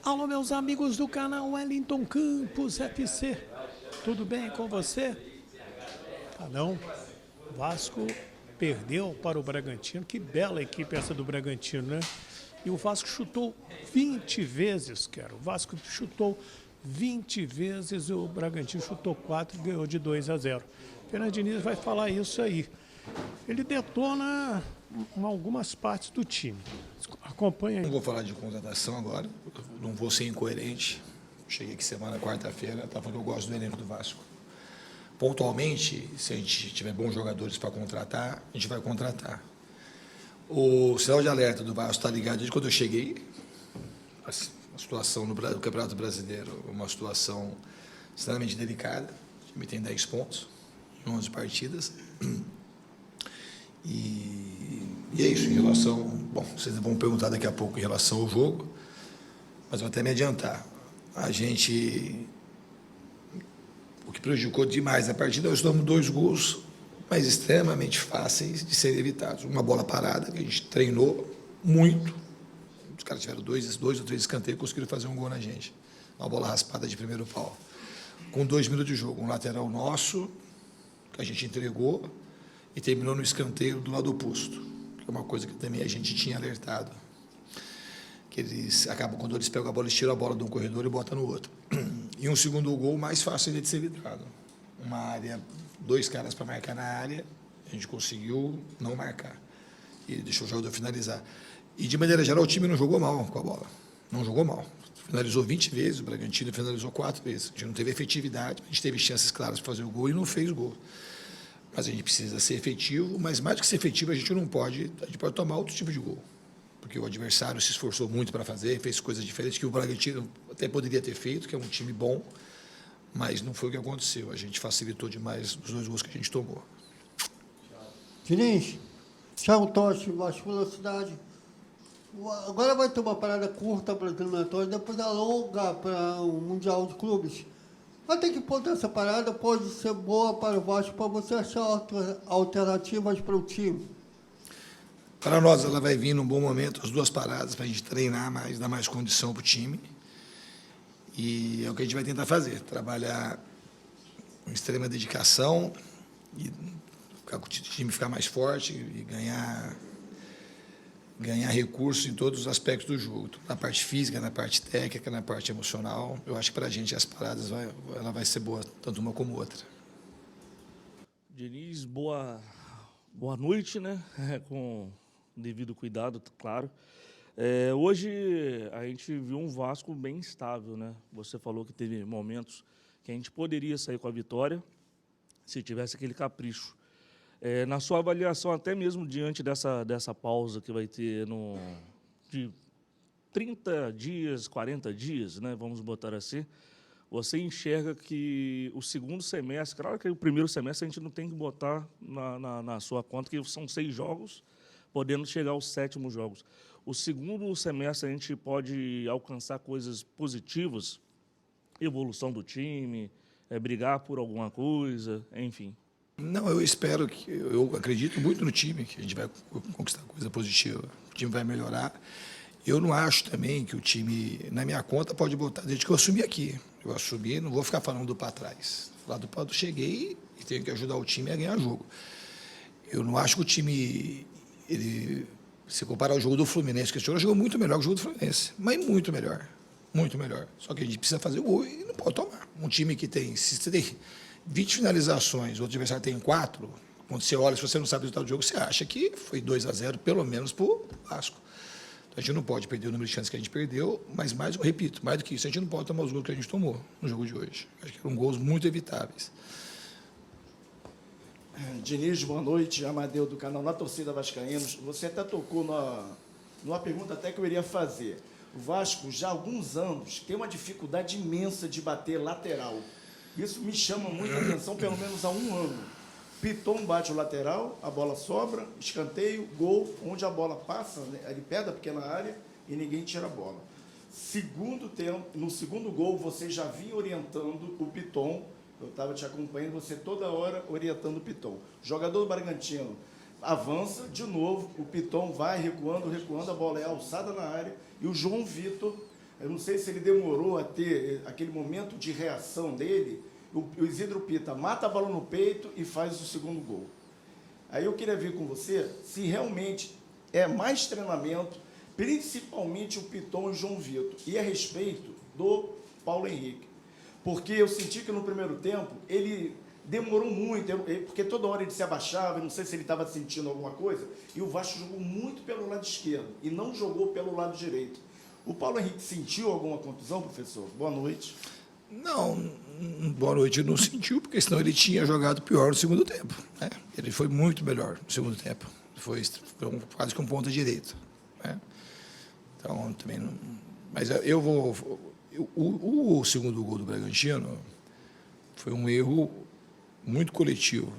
Alô, meus amigos do canal Wellington Campos FC. Tudo bem com você? Ah, não. Vasco perdeu para o Bragantino. Que bela equipe essa do Bragantino, né? E o Vasco chutou 20 vezes, cara. O Vasco chutou 20 vezes, o Bragantino chutou 4 e ganhou de 2-0. Fernando Diniz vai falar isso aí. Ele detona algumas partes do time. Acompanha aí. Não vou falar de contratação agora, não vou ser incoerente. Cheguei aqui semana, quarta-feira, estava falando que eu gosto do elenco do Vasco. Pontualmente, se a gente tiver bons jogadores para contratar, a gente vai contratar. O sinal de alerta do Vasco está ligado desde quando eu cheguei. A situação no Campeonato Brasileiro é uma situação extremamente delicada. O time tem 10 pontos em 11 partidas. E é isso, em relação... Bom, vocês vão perguntar daqui a pouco em relação ao jogo, mas vou até me adiantar. O que prejudicou demais a partida, nós tomamos 2 gols, mas extremamente fáceis de serem evitados. Uma bola parada, que a gente treinou muito. Os caras tiveram 2 ou 3 escanteios e conseguiram fazer um gol na gente. Uma bola raspada de primeiro pau. Com 2 minutos de jogo, um lateral nosso, que a gente entregou, e terminou no escanteio do lado oposto, que é uma coisa que também a gente tinha alertado. Que eles acabam, quando eles pegam a bola, eles tiram a bola de um corredor e botam no outro. E um segundo gol mais fácil ainda de ser evitado. Uma área, 2 caras para marcar na área, a gente conseguiu não marcar. E deixou o jogador finalizar. E, de maneira geral, o time não jogou mal com a bola. Não jogou mal. Finalizou 20 vezes, o Bragantino finalizou 4 vezes. A gente não teve efetividade, a gente teve chances claras para fazer o gol e não fez o gol. Mas a gente precisa ser efetivo, mas mais do que ser efetivo, a gente pode tomar outro tipo de gol. Porque o adversário se esforçou muito para fazer, fez coisas diferentes que o Bragantino até poderia ter feito, que é um time bom, mas não foi o que aconteceu. A gente facilitou demais os 2 gols que a gente tomou. Diniz, Thiago Totti, Vasco Velocidade. Agora vai ter uma parada curta para a eliminatória, depois alonga para o Mundial de Clubes. Até que ponto essa parada pode ser boa para o Vasco, para você achar alternativas para o time? Para nós, ela vai vir num bom momento, as 2 paradas, para a gente treinar mais, dar mais condição para o time. E é o que a gente vai tentar fazer, trabalhar com extrema dedicação e o time ficar mais forte e ganhar recursos em todos os aspectos do jogo, na parte física, na parte técnica, na parte emocional. Eu acho que para a gente as paradas ela vai ser boa, tanto uma como outra. Diniz, boa noite, né? Com devido cuidado, claro. Hoje a gente viu um Vasco bem estável, né? Você falou que teve momentos que a gente poderia sair com a vitória se tivesse aquele capricho. Na sua avaliação, até mesmo diante dessa pausa que vai ter de 30 dias, 40 dias, né, vamos botar assim, você enxerga que o segundo semestre, claro que o primeiro semestre a gente não tem que botar na sua conta, que são 6 jogos, podendo chegar aos 7º jogos. O segundo semestre a gente pode alcançar coisas positivas, evolução do time, brigar por alguma coisa, enfim. Não, eu acredito muito no time, que a gente vai conquistar coisa positiva, o time vai melhorar. Eu não acho também que o time, na minha conta, pode botar, desde que eu assumi aqui. Eu assumi, não vou ficar falando do para trás. Falar do para cheguei e tenho que ajudar o time a ganhar jogo. Eu não acho que o time, se comparar ao jogo do Fluminense, que esse jogo jogou muito melhor que o jogo do Fluminense, mas muito melhor, muito melhor. Só que a gente precisa fazer o gol e não pode tomar. Um time que tem, se você tem 20 finalizações, o outro adversário tem 4, quando você olha, se você não sabe o resultado do jogo, você acha que foi 2-0, pelo menos, para o Vasco. Então, a gente não pode perder o número de chances que a gente perdeu, mas mais, eu repito, mais do que isso, a gente não pode tomar os gols que a gente tomou no jogo de hoje. Acho que eram gols muito evitáveis. Diniz, boa noite. Amadeu, do canal Na Torcida Vascaínos. Você até tocou numa pergunta até que eu iria fazer. O Vasco, já há alguns anos, tem uma dificuldade imensa de bater lateral. Isso me chama muita atenção, pelo menos há 1 ano. Piton bate o lateral, a bola sobra, escanteio, gol, onde a bola passa, né, ele pega a pequena área e ninguém tira a bola. No segundo gol, você já vinha orientando o Piton, eu estava te acompanhando, você toda hora orientando o Piton. O jogador do Bragantino avança, de novo, o Piton vai recuando, a bola é alçada na área, e o João Vitor Eu não sei se ele demorou a ter aquele momento de reação dele. O Isidro Pita mata a bola no peito e faz o segundo gol. Aí eu queria ver com você se realmente é mais treinamento, principalmente o Piton e o João Vitor, e a respeito do Paulo Henrique. Porque eu senti que no primeiro tempo ele demorou muito, porque toda hora ele se abaixava, não sei se ele estava sentindo alguma coisa, e o Vasco jogou muito pelo lado esquerdo e não jogou pelo lado direito. O Paulo Henrique sentiu alguma contusão, professor? Boa noite. Não, boa noite, não sentiu, porque senão ele tinha jogado pior no segundo tempo. Né? Ele foi muito melhor no segundo tempo. Foi quase que um ponta direito. Né? Então, também não... Mas eu vou... O segundo gol do Bragantino foi um erro muito coletivo.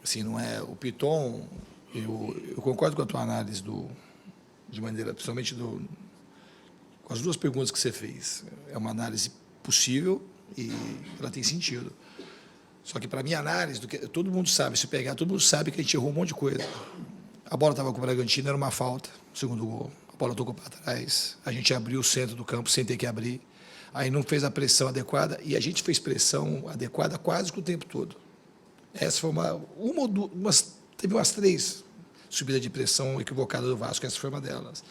Assim, não é... O Piton, eu concordo com a tua análise de maneira, principalmente com as duas perguntas que você fez. É uma análise possível e ela tem sentido. Só que, para a minha análise, todo mundo sabe, se pegar, todo mundo sabe que a gente errou um monte de coisa. A bola estava com o Bragantino, era uma falta, segundo gol. A bola tocou para trás, a gente abriu o centro do campo sem ter que abrir. Aí não fez a pressão adequada, e a gente fez pressão adequada quase que o tempo todo. Essa foi teve umas 3 subidas de pressão equivocadas do Vasco, essa foi uma delas.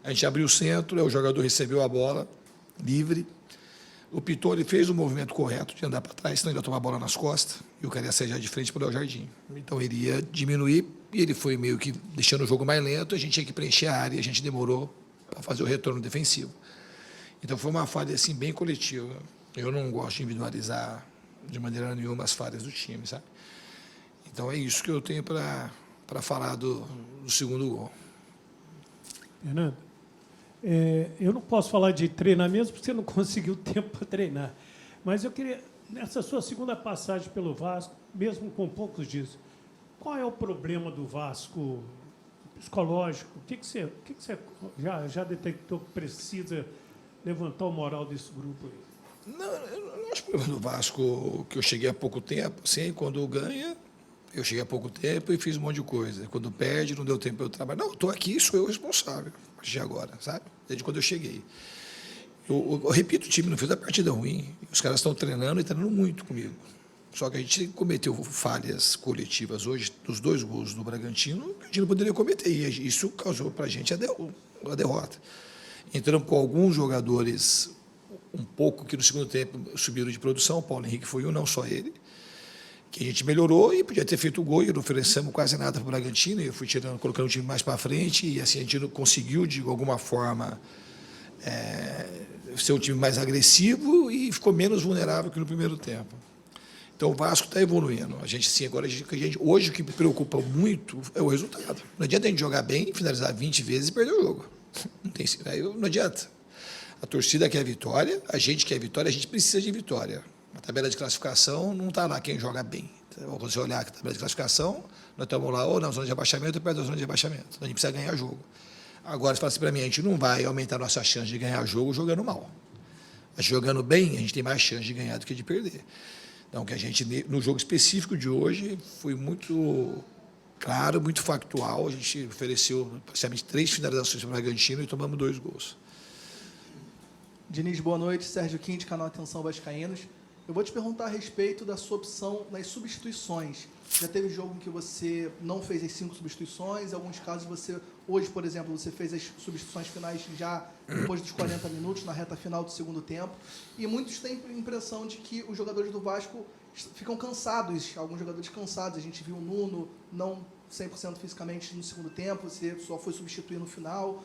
A gente abriu o centro, o jogador recebeu a bola livre. O Piton, ele fez o movimento correto de andar para trás, senão ele ia tomar a bola nas costas e o cara ia sair já de frente para o Léo Jardim. Então ele ia diminuir e ele foi meio que deixando o jogo mais lento, a gente tinha que preencher a área e a gente demorou para fazer o retorno defensivo. Então foi uma falha assim, bem coletiva. Eu não gosto de individualizar de maneira nenhuma as falhas do time, sabe? Então é isso que eu tenho para falar do segundo gol. Fernando, eu não posso falar de treinamento porque você não conseguiu tempo para treinar. Mas eu queria, nessa sua segunda passagem pelo Vasco, mesmo com poucos dias, qual é o problema do Vasco psicológico? O que você já detectou que precisa levantar o moral desse grupo aí? Não, eu não acho que o problema do Vasco que eu cheguei há pouco tempo, assim, quando ganha, eu cheguei há pouco tempo e fiz um monte de coisa. Quando perde, não deu tempo para eu trabalhar. Não, estou aqui, sou eu responsável, a partir de agora, sabe? Desde quando eu cheguei. Eu repito, o time não fez a partida ruim. Os caras estão treinando e treinando muito comigo. Só que a gente cometeu falhas coletivas hoje, dos 2 gols do Bragantino, que a gente não poderia cometer. E isso causou para a gente a derrota. Entramos com alguns jogadores um pouco que no segundo tempo subiram de produção. O Paulo Henrique foi não só ele. Que a gente melhorou e podia ter feito o gol e não oferecemos quase nada para o Bragantino. Eu fui colocando o time mais para frente e assim a gente não conseguiu, de alguma forma, ser um time mais agressivo e ficou menos vulnerável que no primeiro tempo. Então o Vasco está evoluindo. A gente, assim, agora, hoje o que me preocupa muito é o resultado. Não adianta a gente jogar bem, finalizar 20 vezes e perder o jogo. Não adianta. A torcida quer vitória, a gente quer vitória, a gente precisa de vitória. A tabela de classificação não está lá quem joga bem. Então, quando você olhar a tabela de classificação, nós estamos lá ou na zona de abaixamento ou perto da zona de abaixamento. Então, a gente precisa ganhar jogo. Agora, se fala assim para mim, a gente não vai aumentar a nossa chance de ganhar jogo jogando mal. Mas jogando bem, a gente tem mais chance de ganhar do que de perder. Então, que a gente, no jogo específico de hoje, foi muito claro, muito factual. A gente ofereceu, praticamente, 3 finalizações para o Bragantino e tomamos 2 gols. Diniz, boa noite. Sérgio Quinte, canal Atenção Vascaínos. Eu vou te perguntar a respeito da sua opção nas substituições. Já teve jogo em que você não fez as 5 substituições, em alguns casos você, hoje, por exemplo, você fez as substituições finais já depois dos 40 minutos, na reta final do segundo tempo, e muitos têm a impressão de que os jogadores do Vasco ficam cansados, alguns jogadores cansados. A gente viu o Nuno não 100% fisicamente no segundo tempo, você só foi substituir no final.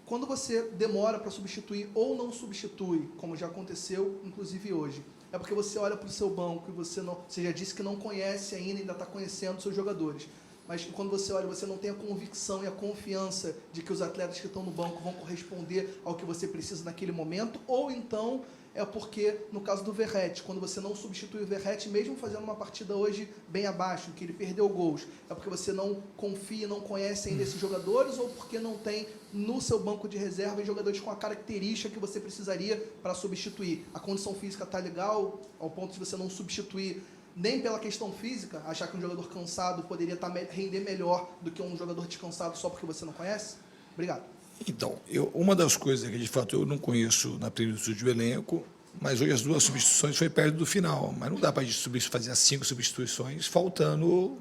Quando você demora para substituir ou não substitui, como já aconteceu, inclusive hoje, é porque você olha para o seu banco e você já disse que não conhece ainda está conhecendo os seus jogadores. Mas quando você olha, você não tem a convicção e a confiança de que os atletas que estão no banco vão corresponder ao que você precisa naquele momento, ou então é porque, no caso do Verratti, quando você não substitui o Verratti, mesmo fazendo uma partida hoje bem abaixo, que ele perdeu gols, é porque você não confia, não conhece ainda esses jogadores, ou porque não tem no seu banco de reserva jogadores com a característica que você precisaria para substituir. A condição física está legal, ao ponto de você não substituir nem pela questão física, achar que um jogador cansado poderia render melhor do que um jogador descansado só porque você não conhece? Obrigado. Então, uma das coisas que, de fato, eu não conheço na plenitude do elenco, mas hoje as 2 substituições foi perto do final. Mas não dá para a gente fazer as 5 substituições faltando...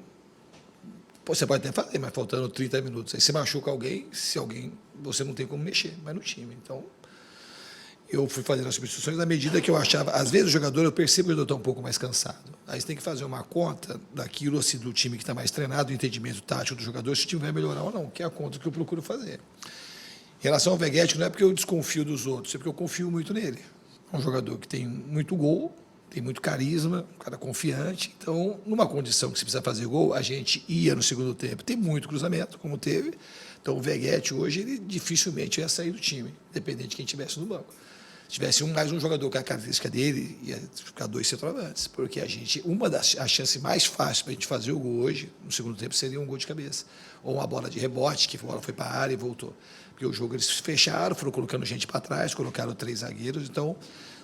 Você pode até fazer, mas faltando 30 minutos. Aí você machuca alguém, se alguém... Você não tem como mexer, mas no time. Então, eu fui fazendo as substituições na medida que eu achava... Às vezes o jogador, eu percebo que eu estou um pouco mais cansado. Aí você tem que fazer uma conta daquilo, assim, do time que está mais treinado, do entendimento tático do jogador, se o time vai melhorar ou não, que é a conta que eu procuro fazer. Em relação ao Veguete, não é porque eu desconfio dos outros, é porque eu confio muito nele. É um jogador que tem muito gol, tem muito carisma, um cara confiante. Então, numa condição que você precisa fazer gol, a gente ia no segundo tempo. Tem muito cruzamento, como teve. Então, o Veguete, hoje, ele dificilmente ia sair do time, independente de quem estivesse no banco. Se tivesse mais um jogador com a característica dele, ia ficar 2 centroavantes. Porque a chance mais fácil para a gente fazer o gol hoje, no segundo tempo, seria um gol de cabeça. Ou uma bola de rebote, que a bola foi para a área e voltou. Porque o jogo eles fecharam, foram colocando gente para trás, colocaram 3 zagueiros, então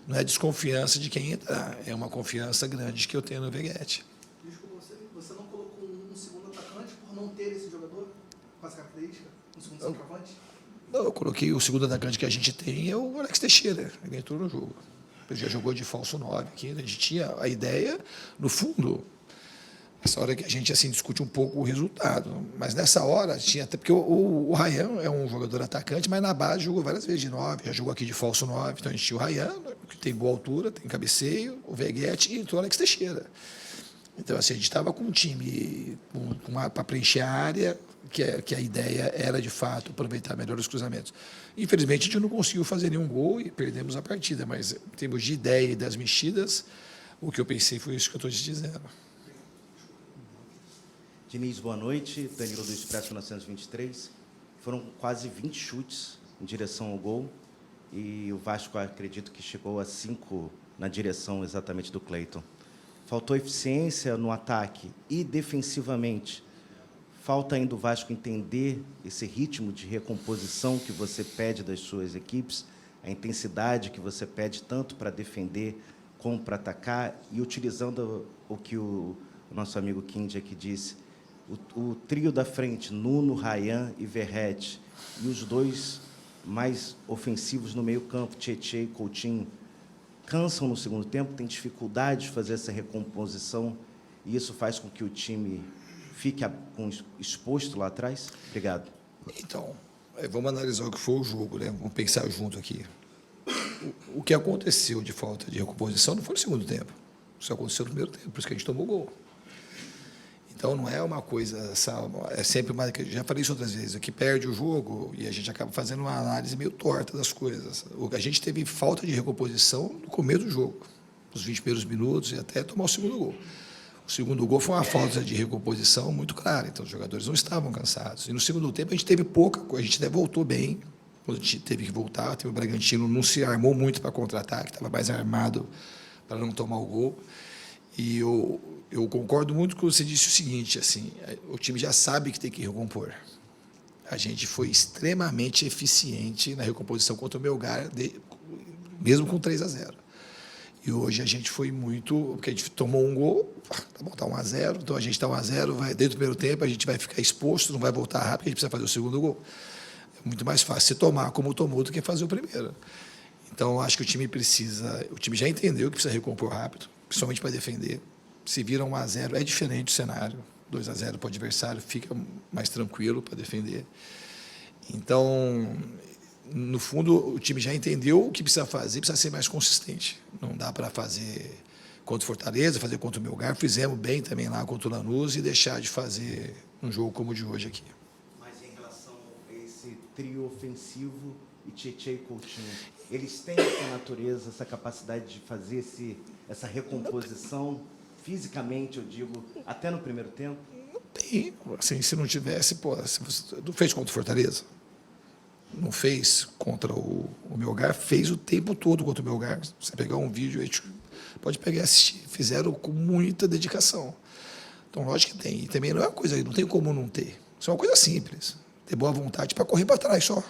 não é desconfiança de quem entrar, é uma confiança grande que eu tenho no Veguete. Desculpa, você não colocou um segundo atacante por não ter esse jogador com essa característica? Um segundo centroavante? Não, eu coloquei o segundo atacante que a gente tem, é o Alex Teixeira, ele entrou no jogo. Ele já jogou de falso 9 aqui, a gente tinha a ideia, no fundo, essa hora que a gente assim, discute um pouco o resultado. Mas nessa hora, tinha até porque o Ryan é um jogador atacante, mas na base jogou várias vezes de 9, já jogou aqui de falso 9. Então a gente tinha o Ryan, que tem boa altura, tem cabeceio, o Veguete e entrou o Alex Teixeira. Então assim, a gente estava com um time para preencher a área, que a ideia era de fato aproveitar melhor os cruzamentos. Infelizmente a gente não conseguiu fazer nenhum gol e perdemos a partida, mas em termos de ideia e das mexidas, o que eu pensei foi isso que eu estou te dizendo. Diniz, boa noite. Danilo do Expresso 1923. Foram quase 20 chutes em direção ao gol e o Vasco, acredito que chegou a 5 na direção exatamente do Cleiton. Faltou eficiência no ataque e defensivamente. Falta ainda o Vasco entender esse ritmo de recomposição que você pede das suas equipes, a intensidade que você pede tanto para defender como para atacar e utilizando o que o nosso amigo Kindy aqui disse, o trio da frente, Nuno, Ryan e Verratti, e os 2 mais ofensivos no meio-campo, Tietê e Coutinho, cansam no segundo tempo, têm dificuldade de fazer essa recomposição, e isso faz com que o time fique exposto lá atrás? Obrigado. Então, vamos analisar o que foi o jogo, né? Vamos pensar junto aqui. O que aconteceu de falta de recomposição não foi no segundo tempo. Isso aconteceu no primeiro tempo, por isso que a gente tomou gol. Então, não é uma coisa, é sempre uma... Já falei isso outras vezes, que perde o jogo e a gente acaba fazendo uma análise meio torta das coisas. A gente teve falta de recomposição no começo do jogo, nos 20 primeiros minutos e até tomar o segundo gol. O segundo gol foi uma falta de recomposição muito clara, então os jogadores não estavam cansados. E no segundo tempo a gente teve pouca coisa, a gente até voltou bem, quando a gente teve que voltar, o Bragantino não se armou muito para contra-ataque, estava mais armado para não tomar o gol. E eu concordo muito com você disse o seguinte, assim, o time já sabe que tem que recompor. A gente foi extremamente eficiente na recomposição contra o Melgar, mesmo com 3-0. E hoje a gente foi muito... Porque a gente tomou um gol, tá bom, está 1-0, então a gente está 1-0, dentro do primeiro tempo a gente vai ficar exposto, não vai voltar rápido, a gente precisa fazer o segundo gol. É muito mais fácil você tomar como tomou do que fazer o primeiro. Então, acho que o time precisa... O time já entendeu que precisa recompor rápido, principalmente para defender. Se vira 1-0, é diferente o cenário. 2-0 para o adversário, fica mais tranquilo para defender. Então, no fundo, o time já entendeu o que precisa fazer, precisa ser mais consistente. Não dá para fazer contra o Fortaleza, fazer contra o Melgar. Fizemos bem também lá contra o Lanús e deixar de fazer um jogo como o de hoje aqui. Mas em relação a esse trio ofensivo e Tietê e Coutinho, eles têm essa natureza, essa capacidade de fazer essa recomposição fisicamente, eu digo, até no primeiro tempo? Não tem. Assim, se não tivesse, se você não fez contra o Fortaleza? Não fez contra o Melgar? Fez o tempo todo contra o Melgar. Você pegar um vídeo, a gente pode pegar e assistir. Fizeram com muita dedicação. Então, lógico que tem. E também não é uma coisa, não tem como não ter. Isso é uma coisa simples. Ter boa vontade para correr para trás só.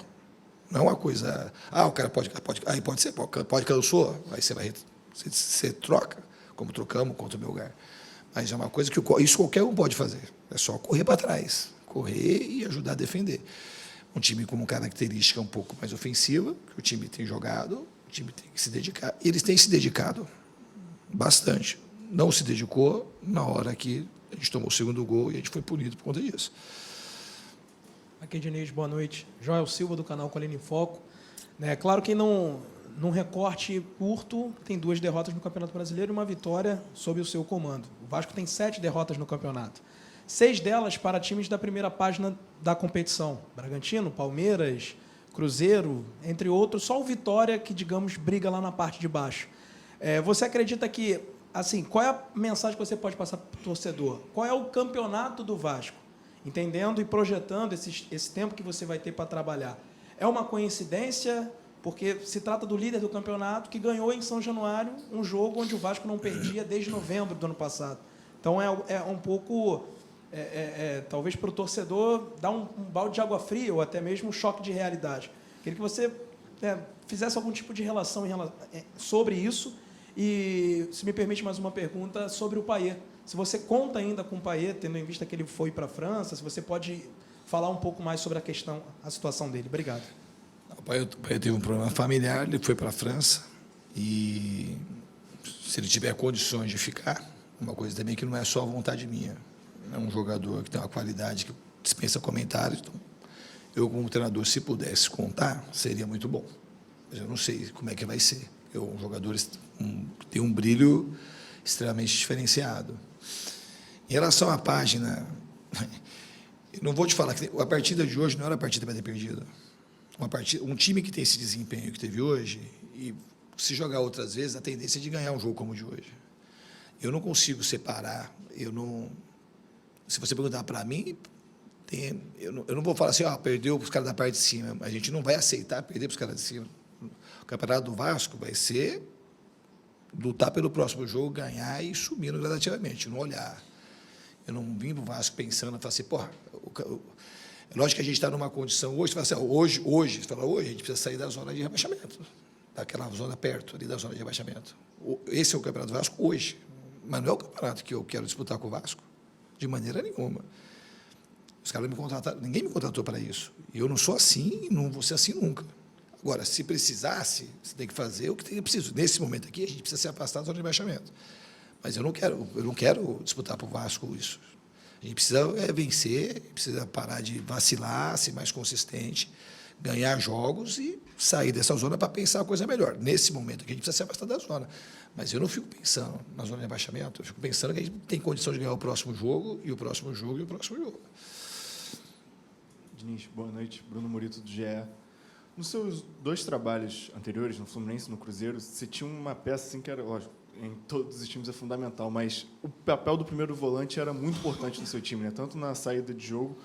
Não é uma coisa... o cara pode ser, pode cansou, aí você troca, como trocamos contra o Melgar. Mas é uma coisa que isso qualquer um pode fazer. É só correr para trás, correr e ajudar a defender. Um time com uma característica um pouco mais ofensiva, que o time tem jogado, o time tem que se dedicar. E eles têm se dedicado bastante. Não se dedicou na hora que a gente tomou o segundo gol e a gente foi punido por conta disso. Aqui é Diniz, boa noite. Joel Silva, do canal Colina em Foco. Claro que num recorte curto, tem 2 derrotas no Campeonato Brasileiro e uma vitória sob o seu comando. O Vasco tem 7 derrotas no campeonato. 6 delas para times da primeira página da competição. Bragantino, Palmeiras, Cruzeiro, entre outros. Só o Vitória que, digamos, briga lá na parte de baixo. Você acredita que, assim, qual é a mensagem que você pode passar para o torcedor? Qual é o campeonato do Vasco? Entendendo e projetando esse tempo que você vai ter para trabalhar. É uma coincidência, porque se trata do líder do campeonato que ganhou em São Januário um jogo onde o Vasco não perdia desde novembro do ano passado. Então, é um pouco, talvez para o torcedor, dar um balde de água fria ou até mesmo um choque de realidade. Queria que você fizesse algum tipo de relação sobre isso. E, se me permite mais uma pergunta, sobre o Payet. Se você conta ainda com o Payet, tendo em vista que ele foi para a França, se você pode falar um pouco mais sobre a situação dele. Obrigado. O Payet teve um problema familiar, ele foi para a França e, se ele tiver condições de ficar, uma coisa também que não é só vontade minha, é um jogador que tem uma qualidade que dispensa comentários, então, eu como treinador, se pudesse contar, seria muito bom, mas eu não sei como é que vai ser. Um jogador que tem um brilho extremamente diferenciado. Em relação à página, eu não vou te falar que a partida de hoje não era a partida para ter perdido. Um time que tem esse desempenho que teve hoje, e se jogar outras vezes, a tendência é de ganhar um jogo como o de hoje. Eu não consigo separar, se você perguntar para mim, eu não vou falar assim, perdeu para os caras da parte de cima, a gente não vai aceitar perder para os caras de cima. O campeonato do Vasco vai ser lutar pelo próximo jogo, ganhar e subir gradativamente, não olhar. Eu não vim para o Vasco pensando, falar assim, é lógico que a gente está numa condição hoje, você fala assim, hoje a gente precisa sair da zona de rebaixamento, daquela zona perto ali da zona de rebaixamento. Esse é o campeonato do Vasco hoje, mas não é o campeonato que eu quero disputar com o Vasco, de maneira nenhuma. Os caras me contrataram, ninguém me contratou para isso. E eu não sou assim e não vou ser assim nunca. Agora, se precisasse, você tem que fazer o que tem preciso. Nesse momento aqui, a gente precisa se afastar da zona de rebaixamento. Mas eu não quero disputar para o Vasco isso. A gente precisa vencer, precisa parar de vacilar, ser mais consistente, ganhar jogos e sair dessa zona para pensar a coisa melhor. Nesse momento aqui, a gente precisa se afastar da zona. Mas eu não fico pensando na zona de rebaixamento, eu fico pensando que a gente tem condição de ganhar o próximo jogo, e o próximo jogo, e o próximo jogo. Diniz, boa noite. Bruno Murito, do GE. Nos seus 2 trabalhos anteriores, no Fluminense e no Cruzeiro, você tinha uma peça assim que era, lógico, em todos os times é fundamental, mas o papel do primeiro volante era muito importante no seu time, né? Tanto na saída de jogo,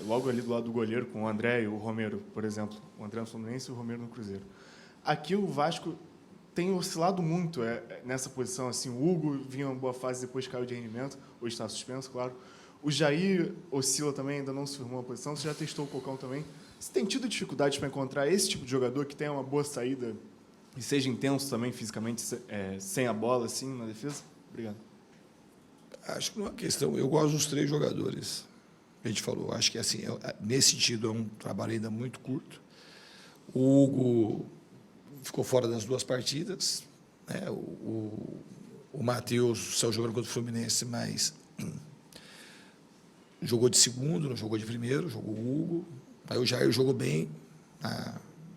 logo ali do lado do goleiro, com o André e o Romero, por exemplo. O André no Fluminense e o Romero no Cruzeiro. Aqui o Vasco tem oscilado muito nessa posição. Assim, o Hugo vinha uma boa fase, depois caiu de rendimento, hoje está suspenso, claro. O Jair oscila também, ainda não se firmou uma posição. Você já testou o Cocão também. Você tem tido dificuldades para encontrar esse tipo de jogador que tenha uma boa saída e seja intenso também fisicamente, sem a bola, assim, na defesa? Obrigado. Acho que não é uma questão. Eu gosto dos 3 jogadores. A gente falou. Acho que, assim, nesse sentido, é um trabalho ainda muito curto. O Hugo ficou fora das 2 partidas. Né? O Matheus saiu jogando contra o Fluminense, mas jogou de segundo, não jogou de primeiro, jogou o Hugo. Aí o Jair jogou bem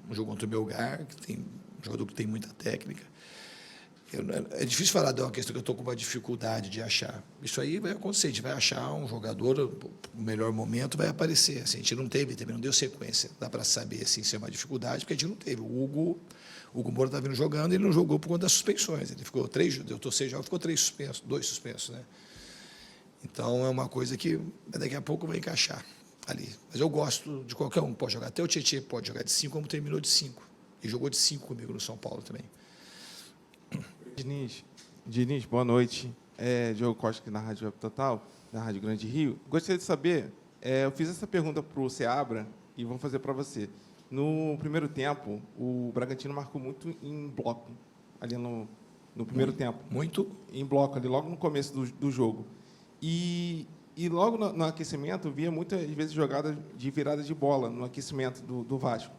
no jogo contra o Melgar, que tem um jogador que tem muita técnica. É difícil falar de uma questão que eu estou com uma dificuldade de achar. Isso aí vai acontecer, a gente vai achar um jogador, o melhor momento vai aparecer. Assim, a gente não teve, também não deu sequência. Dá para saber assim, se é uma dificuldade, porque a gente não teve. O Hugo Moura está vindo jogando, ele não jogou por conta das suspensões. Ele ficou 3, deu 6 jogos, ficou 3 suspensos, 2 suspensos, né? Então é uma coisa que daqui a pouco vai encaixar ali. Mas eu gosto de qualquer um, pode jogar. Até o Tietê pode jogar de 5, como terminou de 5. E jogou de 5 comigo no São Paulo também. Diniz, boa noite. Diogo Costa aqui na Rádio Web Total, na Rádio Grande Rio. Gostaria de saber, eu fiz essa pergunta para o Seabra e vou fazer para você. No primeiro tempo, o Bragantino marcou muito em bloco, ali no primeiro tempo. Muito? Em bloco, ali logo no começo do jogo. E E logo no aquecimento, via muitas vezes jogadas de virada de bola no aquecimento do Vasco.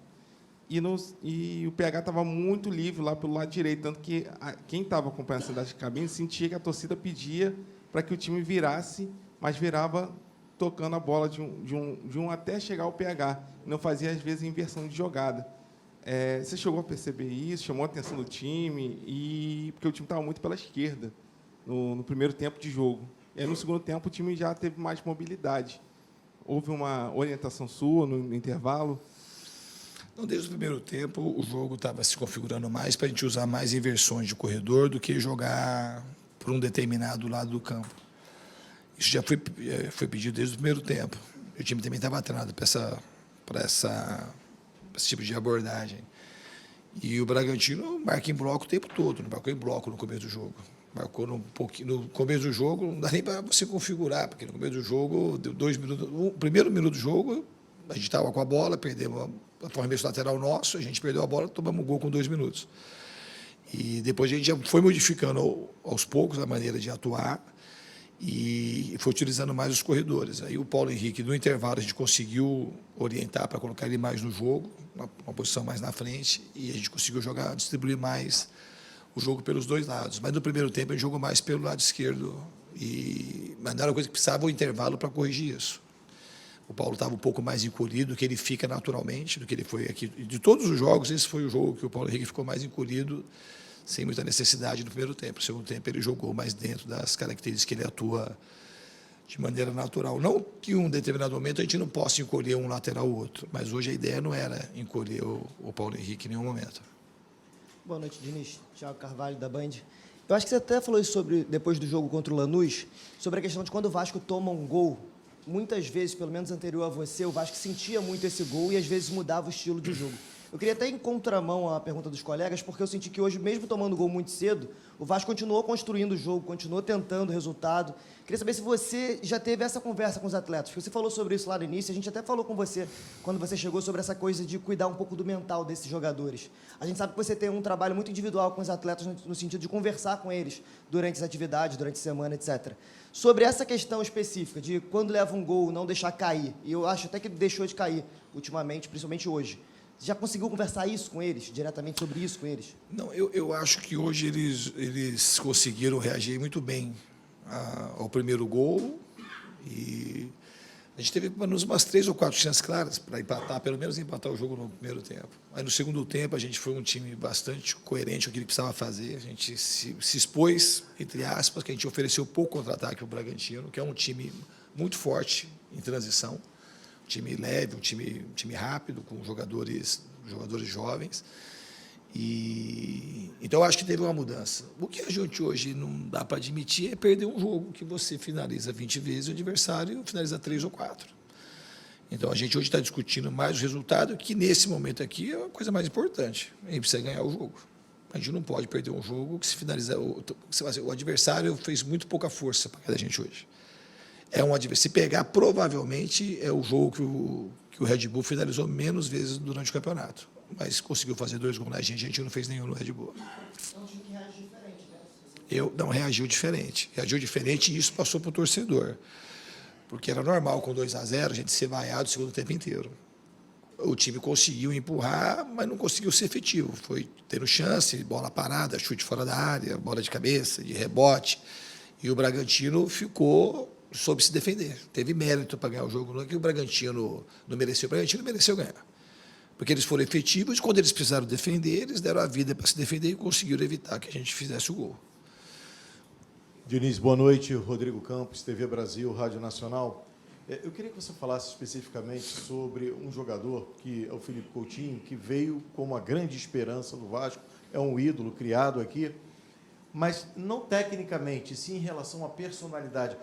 E o PH estava muito livre lá pelo lado direito, tanto que quem estava acompanhando a cidade de cabine sentia que a torcida pedia para que o time virasse, mas virava tocando a bola de um até chegar ao PH. Não fazia, às vezes, inversão de jogada. Você chegou a perceber isso? Chamou a atenção do time? Porque o time estava muito pela esquerda no primeiro tempo de jogo. E aí, no segundo tempo, o time já teve mais mobilidade. Houve uma orientação sua no intervalo? Não, desde o primeiro tempo, o jogo estava se configurando mais para a gente usar mais inversões de corredor do que jogar por um determinado lado do campo. Isso já foi pedido desde o primeiro tempo. O time também estava treinado para esse tipo de abordagem. E o Bragantino marca em bloco o tempo todo, não marcou em bloco no começo do jogo. Marcou no começo do jogo, não dá nem para você configurar, porque no começo do jogo, deu 2 minutos. No primeiro minuto do jogo, a gente estava com a bola, perdemos o arremesso lateral nosso, a gente perdeu a bola, tomamos um gol com 2 minutos. E depois a gente já foi modificando aos poucos a maneira de atuar e foi utilizando mais os corredores. Aí o Paulo Henrique, no intervalo, a gente conseguiu orientar para colocar ele mais no jogo, uma posição mais na frente, e a gente conseguiu distribuir mais o jogo pelos dois lados. Mas no primeiro tempo a gente jogou mais pelo lado esquerdo, mas não era uma coisa que precisava o intervalo para corrigir isso. O Paulo estava um pouco mais encolhido, do que ele fica naturalmente, do que ele foi aqui. De todos os jogos, esse foi o jogo que o Paulo Henrique ficou mais encolhido, sem muita necessidade no primeiro tempo. No segundo tempo, ele jogou mais dentro das características que ele atua de maneira natural. Não que em um determinado momento a gente não possa encolher um lateral ou outro, mas hoje a ideia não era encolher o Paulo Henrique em nenhum momento. Boa noite, Diniz. Thiago Carvalho, da Band. Eu acho que você até falou isso depois do jogo contra o Lanús, sobre a questão de quando o Vasco toma um gol, muitas vezes, pelo menos anterior a você, o Vasco sentia muito esse gol e às vezes mudava o estilo de jogo. Eu queria até ir em contramão à pergunta dos colegas, porque eu senti que hoje, mesmo tomando gol muito cedo, o Vasco continuou construindo o jogo, continuou tentando o resultado. Queria saber se você já teve essa conversa com os atletas, porque você falou sobre isso lá no início, a gente até falou com você, quando você chegou, sobre essa coisa de cuidar um pouco do mental desses jogadores. A gente sabe que você tem um trabalho muito individual com os atletas, no sentido de conversar com eles durante as atividades, durante a semana, etc. Sobre essa questão específica de quando leva um gol, não deixar cair, e eu acho até que deixou de cair ultimamente, principalmente hoje. Você já conseguiu conversar isso com eles, diretamente sobre isso com eles? Não, eu acho que hoje eles conseguiram reagir muito bem ao primeiro gol e a gente teve pelo menos umas 3 ou 4 chances claras para empatar, pelo menos empatar o jogo no primeiro tempo. Aí no segundo tempo a gente foi um time bastante coerente com o que ele precisava fazer, a gente se expôs, entre aspas, que a gente ofereceu pouco contra-ataque para o Bragantino, que é um time muito forte em transição, um time leve, um time rápido, com jogadores jovens. Então, eu acho que teve uma mudança. O que a gente hoje não dá para admitir é perder um jogo que você finaliza 20 vezes e o adversário finaliza 3 ou 4. Então, a gente hoje está discutindo mais o resultado, que nesse momento aqui é a coisa mais importante. A gente precisa ganhar o jogo. A gente não pode perder um jogo que se finaliza... O adversário fez muito pouca força para a gente hoje. Se pegar, provavelmente, é o jogo que o Red Bull finalizou menos vezes durante o campeonato. Mas conseguiu fazer 2 gols na gente, a gente não fez nenhum no Red Bull. É um time que reagiu diferente, né? Reagiu diferente. Reagiu diferente e isso passou para o torcedor. Porque era normal, com 2-0, a gente ser vaiado o segundo tempo inteiro. O time conseguiu empurrar, mas não conseguiu ser efetivo. Foi tendo chance, bola parada, chute fora da área, bola de cabeça, de rebote. E o Bragantino soube se defender. Teve mérito para ganhar o jogo. Não é que o Bragantino não mereceu. O Bragantino mereceu ganhar. Porque eles foram efetivos e, quando eles precisaram defender, eles deram a vida para se defender e conseguiram evitar que a gente fizesse o gol. Diniz, boa noite. Rodrigo Campos, TV Brasil, Rádio Nacional. Eu queria que você falasse especificamente sobre um jogador, que é o Felipe Coutinho, que veio como a grande esperança do Vasco, é um ídolo criado aqui, mas não tecnicamente, sim em relação à personalidade.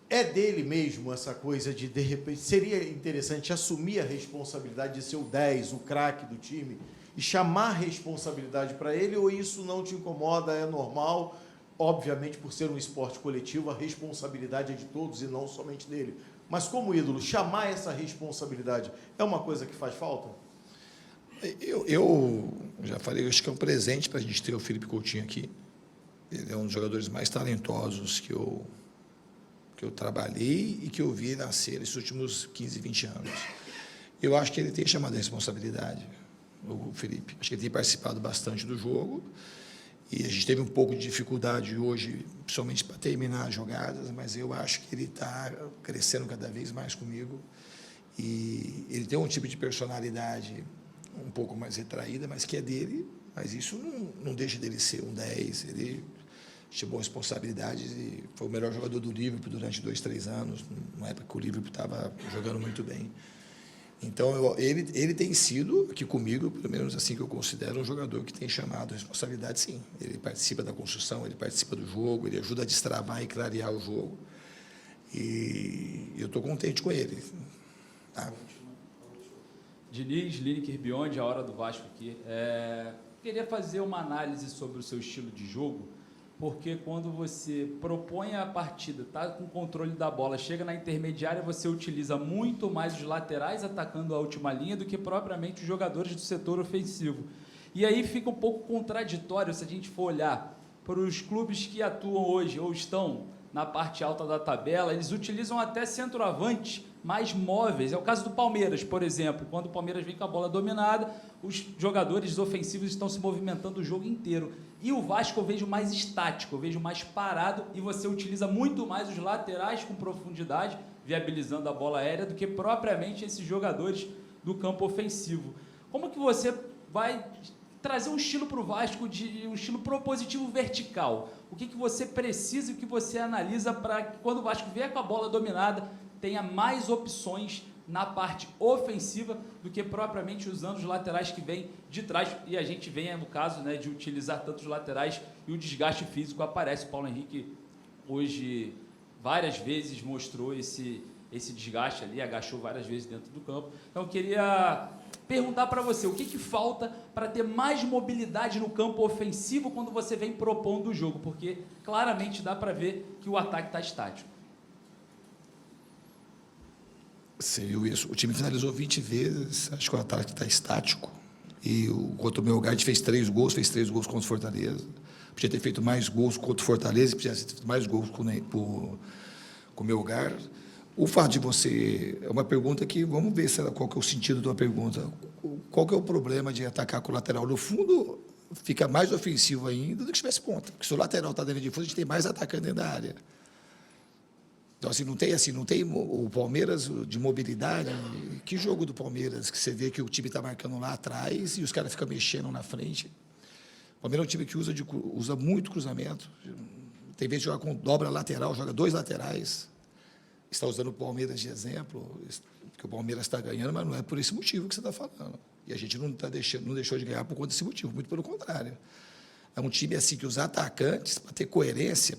É dele mesmo essa coisa de repente, seria interessante assumir a responsabilidade de ser o 10, o craque do time, e chamar responsabilidade para ele, ou isso não te incomoda, é normal? Obviamente, por ser um esporte coletivo, a responsabilidade é de todos e não somente dele. Mas, como ídolo, chamar essa responsabilidade é uma coisa que faz falta? Eu já falei, eu acho que é um presente para a gente ter o Felipe Coutinho aqui. Ele é um dos jogadores mais talentosos que eu que eu trabalhei e que eu vi nascer nesses últimos 15, 20 anos. Eu acho que ele tem chamado a responsabilidade, o Felipe. Acho que ele tem participado bastante do jogo e a gente teve um pouco de dificuldade hoje, principalmente para terminar as jogadas, mas eu acho que ele está crescendo cada vez mais comigo e ele tem um tipo de personalidade um pouco mais retraída, mas que é dele, mas isso não deixa dele ser um 10. Ele chamou responsabilidades e foi o melhor jogador do Liverpool durante 2, 3 anos, numa época que o Liverpool estava jogando muito bem. Então, ele tem sido, aqui comigo, pelo menos assim que eu considero, um jogador que tem chamado responsabilidade, sim. Ele participa da construção, ele participa do jogo, ele ajuda a destravar e clarear o jogo. E eu estou contente com ele. Tá? Diniz, Lineker Beyond, a hora do Vasco aqui. Queria fazer uma análise sobre o seu estilo de jogo, porque quando você propõe a partida, está com o controle da bola, chega na intermediária, você utiliza muito mais os laterais atacando a última linha do que propriamente os jogadores do setor ofensivo. E aí fica um pouco contraditório se a gente for olhar para os clubes que atuam hoje ou estão na parte alta da tabela, eles utilizam até centroavantes mais móveis. É o caso do Palmeiras, por exemplo. Quando o Palmeiras vem com a bola dominada, os jogadores ofensivos estão se movimentando o jogo inteiro. E o Vasco eu vejo mais estático, eu vejo mais parado, e você utiliza muito mais os laterais com profundidade, viabilizando a bola aérea, do que propriamente esses jogadores do campo ofensivo. Como que você vai trazer um estilo para o Vasco, um estilo propositivo vertical? O que você precisa e o que você analisa para que, quando o Vasco vier com a bola dominada, tenha mais opções na parte ofensiva do que propriamente usando os laterais que vêm de trás, e a gente vem, no caso, né, de utilizar tantos laterais e o desgaste físico aparece. O Paulo Henrique hoje várias vezes mostrou esse desgaste ali, agachou várias vezes dentro do campo. Então eu queria perguntar para você, o que falta para ter mais mobilidade no campo ofensivo quando você vem propondo o jogo? Porque claramente dá para ver que o ataque está estático. Você viu isso? O time finalizou 20 vezes, acho que o ataque está estático. E contra o Melgar, a gente fez 3 gols contra o Fortaleza. Podia ter feito mais gols contra o Fortaleza, podia ter feito mais gols com o Melgar. O fato de você... É uma pergunta que... Vamos ver qual que é o sentido da tua pergunta. Qual que é o problema de atacar com o lateral? No fundo, fica mais ofensivo ainda do que se tivesse ponta. Porque se o lateral está dentro de fundo, a gente tem mais atacante dentro da área. Então, não tem o Palmeiras de mobilidade. Que jogo do Palmeiras que você vê que o time está marcando lá atrás e os caras ficam mexendo na frente? O Palmeiras é um time que usa muito cruzamento. Tem vezes que joga com dobra lateral, joga 2 laterais. Está usando o Palmeiras de exemplo, porque o Palmeiras está ganhando, mas não é por esse motivo que você está falando. E a gente não deixou de ganhar por conta desse motivo, muito pelo contrário. É um time assim que os atacantes, para ter coerência,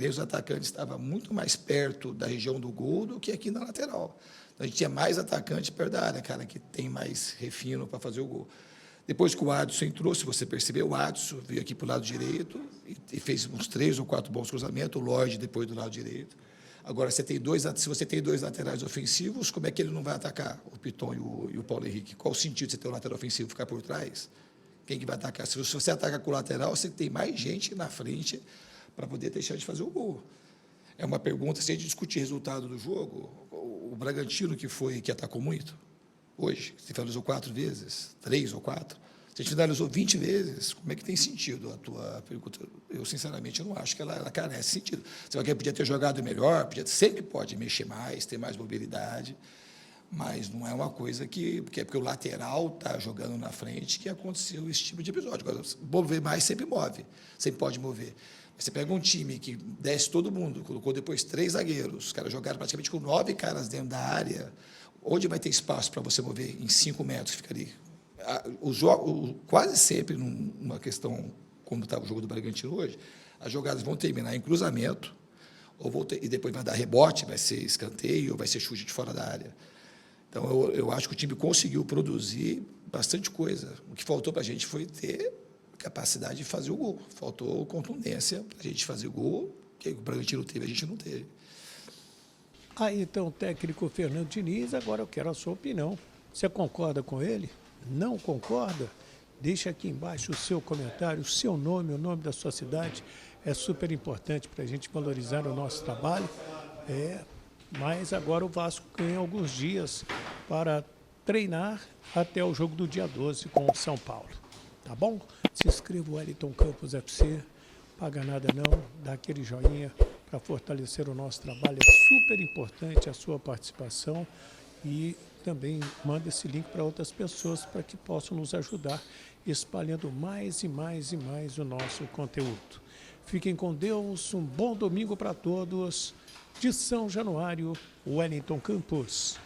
os atacantes estavam muito mais perto da região do gol do que aqui na lateral. Então, a gente tinha mais atacante perto da área, cara, que tem mais refino para fazer o gol. Depois que o Adson entrou, se você percebeu, o Adson veio aqui para o lado direito e fez uns 3 ou 4 bons cruzamentos, o Lorde depois do lado direito. Agora, se você tem 2 laterais ofensivos, como é que ele não vai atacar o Piton e o Paulo Henrique? Qual o sentido de você ter um lateral ofensivo ficar por trás? Quem que vai atacar? Se você ataca com o lateral, você tem mais gente na frente para poder deixar de fazer o gol. É uma pergunta, se a gente discutir resultado do jogo, o Bragantino que atacou muito, hoje, você finalizou 4 vezes, 3 ou 4, se a gente finalizou 20 vezes, como é que tem sentido a tua pergunta? Eu, sinceramente, não acho que ela carece de sentido. Você vai podia ter jogado melhor, sempre pode mexer mais, ter mais mobilidade, mas não é uma coisa porque o lateral está jogando na frente que aconteceu esse tipo de episódio. Agora, mover mais sempre move, sempre pode mover. Você pega um time que desce todo mundo, colocou depois 3 zagueiros, os caras jogaram praticamente com 9 caras dentro da área, onde vai ter espaço para você mover em 5 metros, fica ali. Quase sempre, numa questão, como estava o jogo do Bragantino hoje, as jogadas vão terminar em cruzamento, e depois vai dar rebote, vai ser escanteio, ou vai ser chute de fora da área. Então, eu acho que o time conseguiu produzir bastante coisa. O que faltou para a gente foi ter capacidade de fazer o gol. Faltou contundência para a gente fazer o gol, que o Bragantino teve, a gente não teve. Aí, então, o técnico Fernando Diniz, agora eu quero a sua opinião. Você concorda com ele? Não concorda? Deixa aqui embaixo o seu comentário, o seu nome, o nome da sua cidade. É super importante para a gente valorizar o nosso trabalho Mas agora o Vasco ganha alguns dias para treinar até o jogo do dia 12 com o São Paulo. Tá bom? Se inscreva no Wellington Campos FC, paga nada não, dá aquele joinha para fortalecer o nosso trabalho. É super importante a sua participação e também manda esse link para outras pessoas para que possam nos ajudar espalhando mais e mais e mais o nosso conteúdo. Fiquem com Deus, um bom domingo para todos. De São Januário, Wellington Campos.